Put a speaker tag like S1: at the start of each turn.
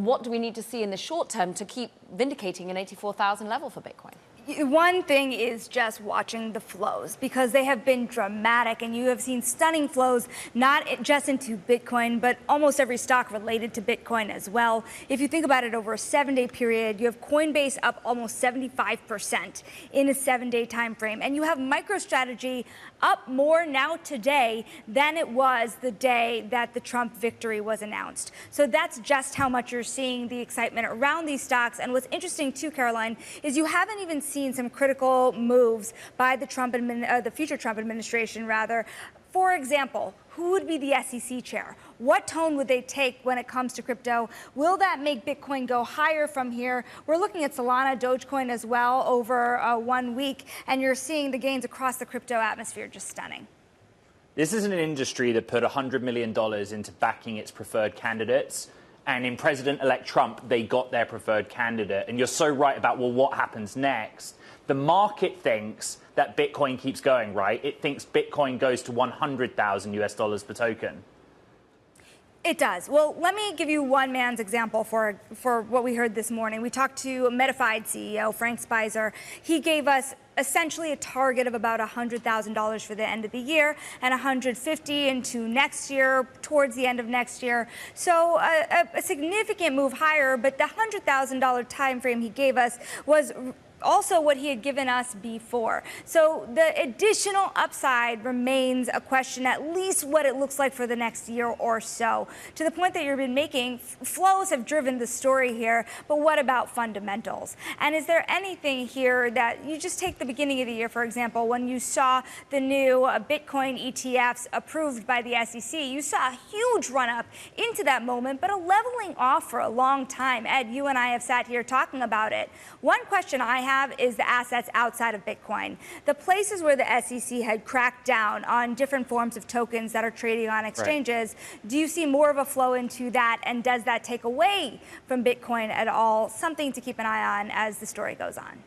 S1: what do we need to see in the short term to keep vindicating an 84,000 level for Bitcoin?
S2: One thing is just watching the flows, because they have been dramatic, and you have seen stunning flows, not just into Bitcoin, but almost every stock related to Bitcoin as well. If you think about it over a 7-day period, you have Coinbase up almost 75% in a 7-day time frame, and you have MicroStrategy up more now today than it was the day that the Trump victory was announced. So that's just how much you're seeing the excitement around these stocks. And what's interesting too, Caroline, is you haven't even seen some critical moves by the future Trump administration, rather. For example, who would be the SEC chair? What tone would they take when it comes to crypto? Will that make Bitcoin go higher from here? We're looking at Solana, Dogecoin as well over 1 week, and you're seeing the gains across the crypto atmosphere just stunning.
S3: This is an industry that put $100 million into backing its preferred candidates. And in President-elect Trump, they got their preferred candidate. And you're so right about, well, what happens next? The market thinks that Bitcoin keeps going, right? It thinks Bitcoin goes to 100,000 US dollars per token.
S2: It does. Well, let me give you one man's example for what we heard this morning. We talked to Metafied CEO Frank Spicer. He gave us essentially a target of about $100,000 for the end of the year and $150,000 into next year, towards the end of next year. So a significant move higher, but the $100,000 time frame he gave us was also what he had given us before. So the additional upside remains a question, at least what it looks like for the next year or so. To the point that you've been making, flows have driven the story here, but what about fundamentals? And is there anything here that you just take the beginning of the year, for example, when you saw the new Bitcoin ETFs approved by the SEC, you saw a huge run up into that moment, but a leveling off for a long time. Ed, you and I have sat here talking about it. One question I have is the assets outside of Bitcoin. The places where the SEC had cracked down on different forms of tokens that are trading on exchanges, right. Do you see more of a flow into that, and does that take away from Bitcoin at all? Something to keep an eye on as the story goes on.